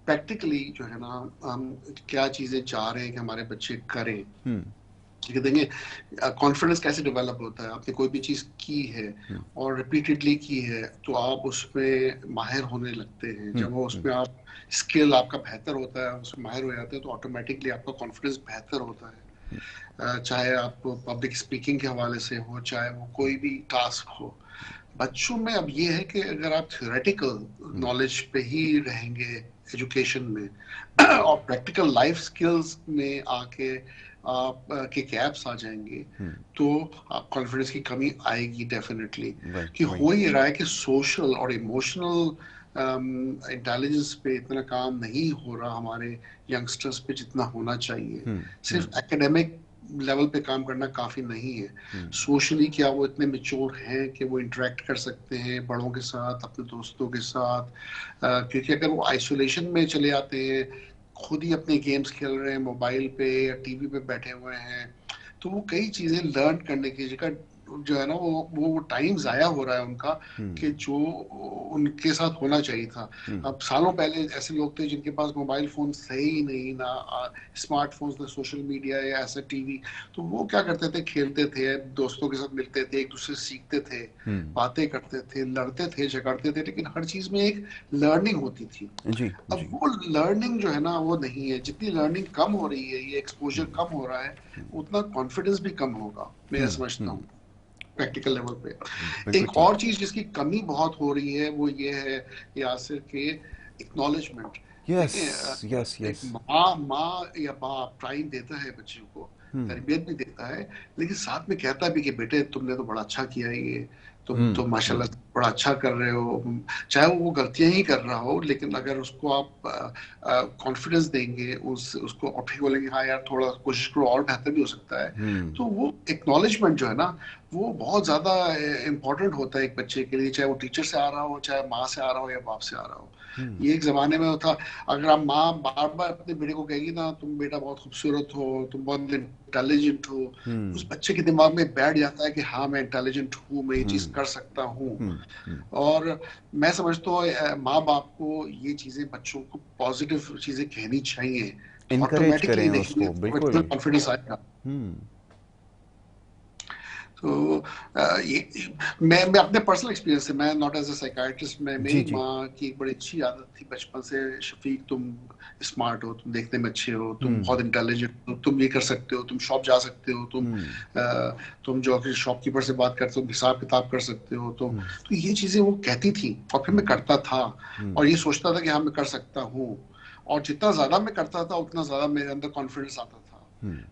प्रैक्टिकली जो है ना हम क्या चीज़ें चाह रहे हैं कि हमारे बच्चे करें। कि देंगे कॉन्फिडेंस कैसे डेवलप होता है। आपने कोई भी चीज़ की है और रिपीटेडली की है तो आप उसमें माहिर होने लगते हैं। जब वो उसमें आप स्किल आपका बेहतर होता है, उसमें माहिर हो जाते हैं, तो ऑटोमेटिकली आपका कॉन्फिडेंस बेहतर होता है। चाहे आप पब्लिक स्पीकिंग के हवाले से हो, चाहे वो कोई भी टास्क हो। बच्चों में अब ये है कि अगर आप थ्योरेटिकल नॉलेज पे ही रहेंगे एजुकेशन में और प्रैक्टिकल लाइफ स्किल्स में आके आप के गैप्स आ जाएंगे, तो कॉन्फिडेंस की कमी आएगी डेफिनेटली। कि हो ही रहा है कि सोशल और इमोशनल इंटेलिजेंस पे इतना काम नहीं हो रहा हमारे यंगस्टर्स पे जितना होना चाहिए। सिर्फ एकेडमिक लेवल पे काम करना काफी नहीं है। सोशली क्या वो इतने मेच्योर हैं कि वो इंटरेक्ट कर सकते हैं बड़ों के साथ, अपने दोस्तों के साथ? क्योंकि अगर वो आइसोलेशन में चले आते हैं, खुद ही अपने गेम्स खेल रहे हैं मोबाइल पे या टीवी पे बैठे हुए हैं, तो वो कई चीजें लर्न करने की जगह जो है ना वो टाइम जाया हो रहा है उनका, कि जो उनके साथ होना चाहिए था। अब सालों पहले ऐसे लोग थे जिनके पास मोबाइल फोन थे ही नहीं, ना स्मार्टफोन्स, ना सोशल मीडिया या ऐसा टीवी। तो वो क्या करते थे, खेलते थे, दोस्तों के साथ मिलते थे, एक दूसरे से सीखते थे, बातें करते थे, लड़ते थे, झगड़ते थे, लेकिन हर चीज में एक लर्निंग होती थी। जी अब जी। वो लर्निंग जो है ना वो नहीं है। जितनी लर्निंग कम हो रही है, ये एक्सपोजर कम हो रहा है, उतना कॉन्फिडेंस भी कम होगा, मैं समझता हूँ। प्रैक्टिकल लेवल पे। बिल्कुल एक ठीक। और चीज जिसकी कमी बहुत हो रही है वो ये है यासिर के एक्नॉलेजमेंट। यस देखिए यस एक यस। माँ या बाप टाइम देता है बच्चों को, हम्म तरबियत भी देता है, लेकिन साथ में कहता भी कि बेटे तुमने तो बड़ा अच्छा किया है, ये तुम हम्म तो माशाल्लाह हम्म बड़ा अच्छा कर रहे हो। चाहे वो गलतियां ही कर रहा हो, लेकिन अगर उसको आप कॉन्फिडेंस देंगे, उसको और फिर बोलेंगे हाँ यार थोड़ा कोशिश करो और बेहतर भी हो सकता है, हम्म तो वो एक्नॉलेजमेंट जो है ना वो बहुत ज्यादा इम्पोर्टेंट होता है एक बच्चे के लिए, चाहे वो टीचर से आ रहा हो, चाहे माँ से आ रहा हो या बाप से आ रहा हो। हम्म ये एक जमाने में था, अगर आप माँ बार बार अपने बेटे को कहेगी ना तुम बेटा बहुत खूबसूरत हो, तुम बहुत इंटेलिजेंट हो, उस हम्म बच्चे के दिमाग में बैठ जाता है कि हाँ मैं इंटेलिजेंट हूँ, मैं ये चीज हम्म कर सकता हूँ। हम्म। और मैं समझता हूँ माँ बाप को ये चीजें बच्चों को पॉजिटिव चीजें कहनी चाहिए, तो इनकरेज ऑटोमेटिकली करें देखिए उसको, बच्चों बिल्कुल। में कॉन्फिडेंस आएगा। हम्म तो ये मैं अपने पर्सनल एक्सपीरियंस से, मैं नॉट एज अ साइकाइट्रिस्ट, मैं जी मेरी जी। माँ की एक बड़ी अच्छी आदत थी बचपन से, शफीक तुम स्मार्ट हो, तुम देखने में अच्छे हो, तुम हम्म बहुत इंटेलिजेंट हो, तुम ये कर सकते हो, तुम शॉप जा सकते हो, हम्म तुम जो शॉपकीपर से बात करते हो हिसाब किताब कर सकते हो, हम्म तो ये चीजें वो कहती थी और फिर मैं करता था हम्म और ये सोचता था कि हाँ मैं कर सकता हूँ, और जितना ज्यादा मैं करता था उतना ज्यादा मेरे अंदर कॉन्फिडेंस आता था।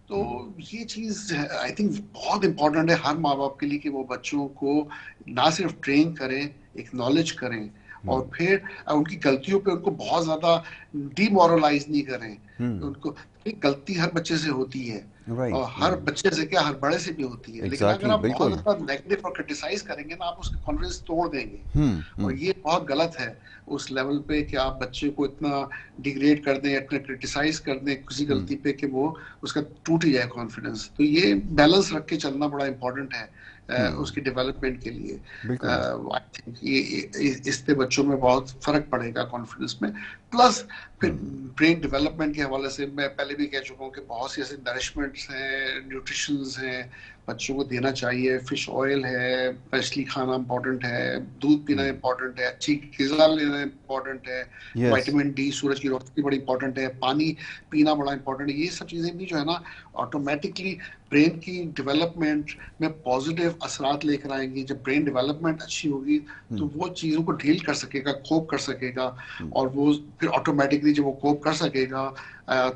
तो ये चीज आई थिंक बहुत इंपॉर्टेंट है हर माँ बाप के लिए कि वो बच्चों को ना सिर्फ ट्रेन करें, एक्नॉलेज करें, हम्म और फिर उनकी गलतियों पे उनको बहुत ज्यादा डिमोरलाइज नहीं करें। हम्म। उनको एक गलती हर बच्चे से होती है, और राइट। हर बच्चे से क्या हर बड़े से भी होती है, लेकिन अगर एग्जैक्टली, आप बहुत बिल्कुल। ज्यादा नेगेटिव और क्रिटिसाइज करेंगे ना आप उसका कॉन्फिडेंस तोड़ देंगे, और हम्म। ये बहुत गलत है उस लेवल पे कि आप बच्चे को इतना डिग्रेड कर दें, इतना क्रिटिसाइज कर दें किसी हम्म गलती पे कि वो उसका टूट ही जाए कॉन्फिडेंस। तो ये बैलेंस रख के चलना बड़ा इंपॉर्टेंट है हम्म। उसकी डेवलपमेंट के लिए। बिल्कुल। आई थिंक इससे बच्चों में बहुत फर्क पड़ेगा कॉन्फिडेंस में। प्लस फिर हम्म ब्रेन डेवलपमेंट के हवाले से मैं पहले भी कह चुका हूँ कि बहुत सी ऐसे नरिशमेंट्स हैं, न्यूट्रिशंस हैं, बच्चों को देना चाहिए। फिश ऑयल है, मछली खाना इंपॉर्टेंट है, दूध पीना हम्म। इंपॉर्टेंट है, अच्छी ग़िज़ा लेना इंपॉर्टेंट है, यस। विटामिन डी, सूरज की रोशनी बड़ी इंपॉर्टेंट है, पानी पीना बड़ा इंपॉर्टेंट है। ये सब चीज़ें भी जो है ना ऑटोमेटिकली ब्रेन की डेवलपमेंट में पॉजिटिव असरात लेकर आएंगी। जब ब्रेन डेवलपमेंट अच्छी होगी तो वो चीज़ों को डील कर सकेगा, कोप कर सकेगा, और वो फिर ऑटोमेटिकली जब वो कोप कर सकेगा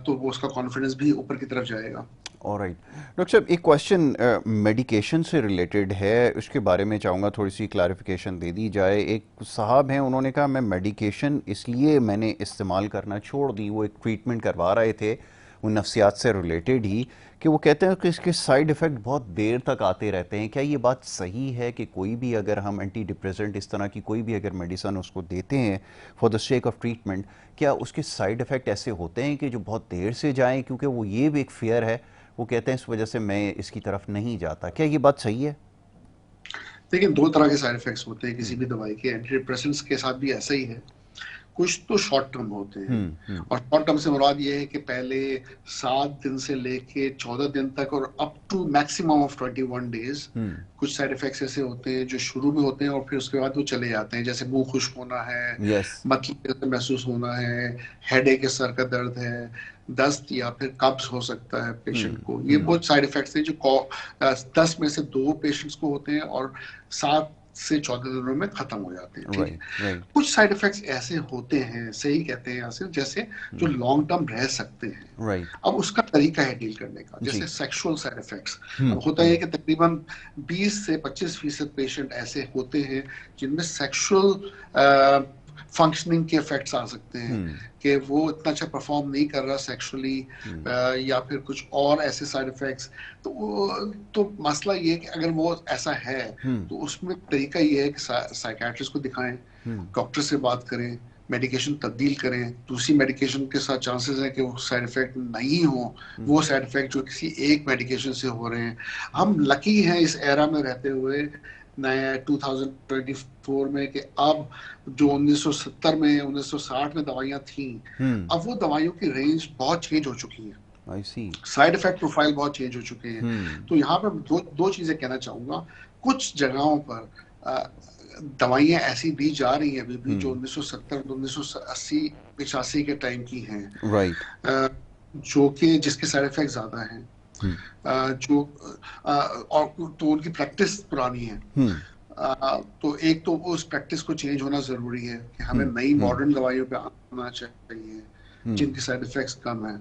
तो वो उसका कॉन्फिडेंस भी ऊपर की तरफ जाएगा। ऑलराइट। डॉक्टर साहब, एक क्वेश्चन मेडिकेशन से रिलेटेड है, उसके बारे में चाहूँगा थोड़ी सी क्लैरिफिकेशन दे दी जाए। एक साहब हैं, उन्होंने कहा मैं मेडिकेशन इसलिए मैंने इस्तेमाल करना छोड़ दी, वो एक ट्रीटमेंट करवा रहे थे वो नफ्सियात से रिलेटेड ही, कि वो कहते हैं कि इसके साइड इफ़ेक्ट बहुत देर तक आते रहते हैं। क्या ये बात सही है कि कोई भी अगर हम एंटी डिप्रेसेंट इस तरह की कोई भी अगर मेडिसन उसको देते हैं for the sake of treatment, क्या उसके साइड इफ़ेक्ट ऐसे होते हैं कि जो बहुत देर से जाएं? क्योंकि वो ये भी एक फेयर है, वो कहते हैं इस वजह से मैं इसकी तरफ नहीं जाता। क्या ये बात सही है? देखिए दो तरह के साइड इफेक्ट्स होते हैं किसी भी दवाई के, एंटी डिप्रेसेंट्स के साथ भी ऐसा ही है। कुछ तो शॉर्ट टर्म होते हैं, और शॉर्ट टर्म से मुराद ये है कि पहले 7 दिन से लेके 14 दिन तक और up to maximum of 21 days कुछ साइड इफेक्ट्स ऐसे होते हैं जो शुरू में होते हैं और फिर उसके बाद वो चले जाते हैं, जैसे मुंह खुश्क होना है, यस। मतलब जैसे महसूस होना है, हेडेक है, सर का दर्द है, दस्त या फिर कब्ज हो सकता है पेशेंट को। ये बहुत साइड इफेक्ट्स हैं जो 10 में से 2 पेशेंट्स को होते हैं और 7 से 14 दिनों में खत्म हो जाते हैं। ठीक है। राइट राइट कुछ साइड इफेक्ट्स ऐसे होते हैं, सही कहते हैं यासिर, जैसे जो लॉन्ग टर्म रह सकते हैं। राइट। अब उसका तरीका है डील करने का, जैसे जी। Sexual side effects. अब होता है कि तकरीबन 20 से 25% पेशेंट ऐसे होते हैं जिनमें सेक्सुअल फंक्शनिंग के इफेक्ट्स आ सकते हैं, कि वो इतना अच्छा परफॉर्म नहीं कर रहा सेक्सुअली, या फिर कुछ और ऐसे साइड इफेक्ट्स। तो मसला ये है कि अगर वो ऐसा है तो उसमें तरीका ये है कि साइकियाट्रिस्ट को दिखाएं, डॉक्टर से बात करें, मेडिकेशन तब्दील करें, दूसरी मेडिकेशन के साथ चांसेस है कि वो साइड इफेक्ट नहीं हो, वो साइड इफेक्ट जो किसी एक मेडिकेशन से हो रहे हैं। हम लकी हैं इस एरा में रहते हुए, नए 2024 में, कि अब जो 1970 में 1960 में दवाइयाँ थी, अब वो दवाइयों की रेंज बहुत चेंज हो चुकी है, आई सी। साइड इफेक्ट प्रोफाइल बहुत चेंज हो चुके हैं। तो यहाँ पर दो चीजें कहना चाहूंगा। कुछ जगहों पर दवाइयाँ ऐसी दी जा रही हैं अभी भी जो 1970 1980 85 के टाइम की हैं, राइट। जो कि जिसके साइड इफेक्ट ज्यादा हैं। जो और तो उनकी प्रैक्टिस पुरानी है। तो एक तो उस प्रैक्टिस को चेंज होना जरूरी है कि हमें नई मॉडर्न दवाइयों पे आना चाहिए जिनके साइड इफेक्ट्स कम है।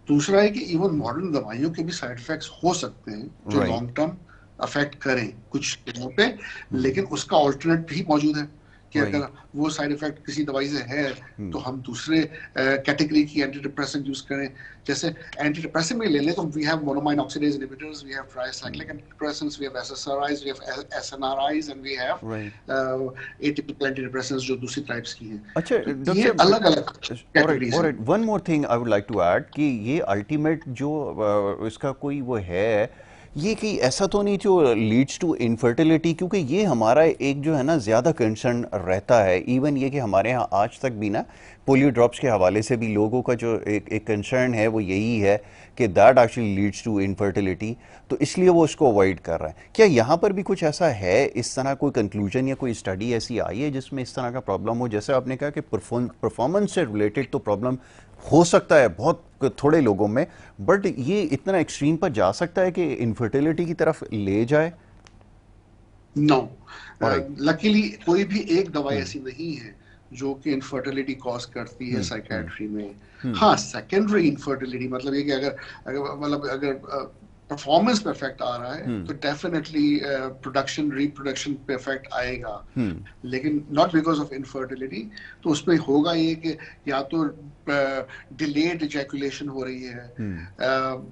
दूसरा है कि इवन मॉडर्न दवाइयों के भी साइड इफेक्ट्स हो सकते हैं जो राइट। लॉन्ग टर्म अफेक्ट करें कुछ लोगों पे, लेकिन उसका ऑल्टरनेट भी मौजूद है कि अगर राइट। वो साइड इफेक्ट किसी दवाई से है तो हम दूसरे कैटेगरी की एंटी डिप्रेसेंट यूज करें। जैसे एंटी डिप्रेसेंट में ले लें तो we have monoamine oxidase inhibitors, we have tricyclic antidepressants, we have SSRIs, we have SNRIs and we have atypical antidepressants जो दूसरी टाइप्स की हैं। अच्छा तो डॉक्टर ये साहब, अलग-अलग कैटेगरीज हैं। Alright, one more thing I would like to add कि ये अल्टीमेट जो इसका कोई वो है, ये कि ऐसा तो नहीं जो लीड्स टू इनफर्टिलिटी, क्योंकि ये हमारा एक जो है ना ज़्यादा कंसर्न रहता है। इवन ये कि हमारे यहाँ आज तक भी ना पोलियो ड्रॉप्स के हवाले से भी लोगों का जो एक कंसर्न है वो यही है कि that actually leads to infertility, तो इसलिए वो उसको अवॉइड कर रहा है। क्या यहाँ पर भी कुछ ऐसा है, इस तरह कोई कंक्लूजन या कोई स्टडी ऐसी आई है जिसमें इस तरह का प्रॉब्लम हो? जैसे आपने कहा कि परफॉर्मेंस से रिलेटेड तो प्रॉब्लम हो सकता है बहुत थोड़े लोगों में, बट ये इतना एक्सट्रीम पर जा सकता है कि इनफर्टिलिटी की तरफ ले जाए? No, alright. लकीली कोई भी एक दवाई ऐसी नहीं है जो कि इनफर्टिलिटी कॉज करती है साइकेट्री में। हाँ, सेकेंडरी इनफर्टिलिटी मतलब ये कि अगर अगर मतलब अगर परफॉर्मेंस पे इफेक्ट आ रहा है तो डेफिनेटली प्रोडक्शन रिप्रोडक्शन पे इफेक्ट आएगा, लेकिन नॉट बिकॉज ऑफ इनफर्टिलिटी। तो उसमें होगा ये कि या तो डिलेड इजैकुलेशन हो रही है,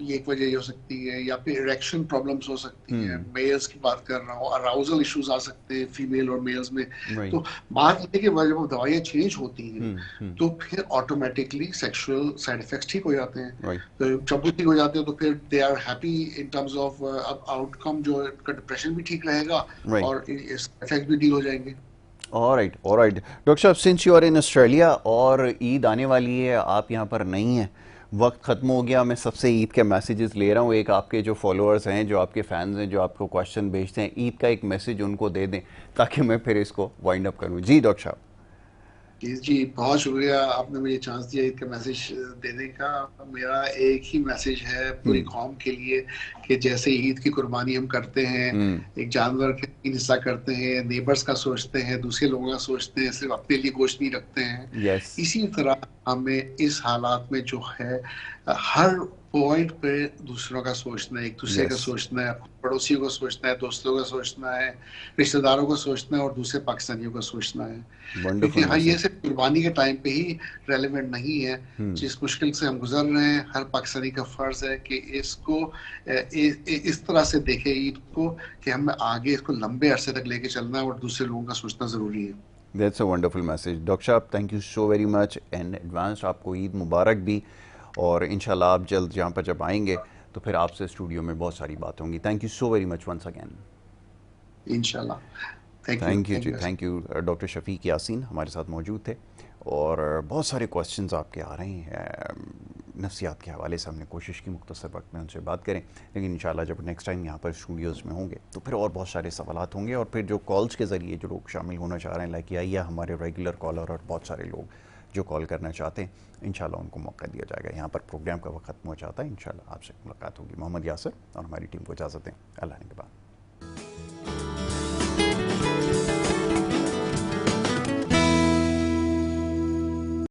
ये एक वजह हो सकती है, या फिर इरेक्शन प्रॉब्लम्स हो सकती है। मेल्स की बात कर रहा हूँ, अराउजल इश्यूज आ सकते हैं फीमेल और मेल्स में। तो बात ये है कि जब दवाइयाँ चेंज होती हैं तो फिर ऑटोमेटिकली सेक्सुअल साइड इफेक्ट्स ठीक हो जाते हैं। तो जब वो ठीक हो जाते हैं तो फिर they are happy in terms of outcome, जो उनका डिप्रेशन भी ठीक रहेगा और इफेक्ट भी डील हो जाएंगे। Alright, alright. डॉक्टर साहब, since you are in Australia और ईद आने वाली है, आप यहाँ पर नहीं हैं, वक्त ख़त्म हो गया, मैं सबसे ईद के मैसेजेस ले रहा हूँ। एक आपके जो फॉलोअर्स हैं, जो आपके फैंस हैं, जो आपको क्वेश्चन भेजते हैं, ईद का एक मैसेज उनको दे दें ताकि मैं फिर इसको वाइंड अप करूँ। जी डॉक्टर साहब। जी, बहुत शुक्रिया आपने मुझे चांस दिया ईद का मैसेज देने का। मेरा एक ही मैसेज है पूरी कौम के लिए कि जैसे ईद की कुर्बानी हम करते हैं, एक जानवर का हिस्सा करते हैं, नेबर्स का सोचते हैं, दूसरे लोगों का सोचते हैं, सिर्फ अपने लिए गोश्त नहीं रखते हैं, यस। इसी तरह हमें इस हालात में जो है हर पॉइंट पे दूसरों का सोचना है, एक दूसरे का यस। सोचना है, पड़ोसियों को सोचना है, दोस्तों का सोचना है, रिश्तेदारों को सोचना है और दूसरे पाकिस्तानियों का सोचना है। क्योंकि वंडरफुल हाँ, ये मैसेज। सिर्फ कुर्बानी के टाइम पे ही रेलेवेंट नहीं है। जिस मुश्किल से हम गुजर रहे हैं, हर पाकिस्तानी का फर्ज है कि इसको इस तरह से देखे ईद को कि हमें आगे इसको लंबे अरसे तक लेके चलना है और दूसरे लोगों का सोचना जरूरी है। That's a wonderful message. Doctor साहब, thank you so very much in advance. आपको ईद मुबारक भी, और इंशाल्लाह आप जल्द यहाँ पर जब आएंगे तो फिर आपसे स्टूडियो में बहुत सारी बातें होंगी। Thank you so very much once again. इंशाल्लाह। थैंक यू जी, thank you. Thank you. Doctor Shafiq Yasin हमारे साथ मौजूद थे, और बहुत सारे क्वेश्चंस आपके आ रहे हैं नफ्सियात के हवाले से। हमने कोशिश की मुख्तसर वक्त में उनसे बात करें, लेकिन इंशाल्लाह जब नेक्स्ट टाइम यहाँ पर स्टूडियोज़ में होंगे तो फिर और बहुत सारे सवालात होंगे, और फिर जो कॉल्स के ज़रिए जो लोग शामिल होना चाह रहे हैं, लाइक या हमारे रेगुलर कॉलर और बहुत सारे लोग जो कॉल करना चाहते हैं, इंशाल्लाह उनको मौका दिया जाएगा। यहाँ पर प्रोग्राम का वक्त खत्म हो जाता है, इंशाल्लाह आपसे मुलाकात होगी। मोहम्मद यासर और हमारी टीम को इजाज़त दें। अल्लाह ने के बाद।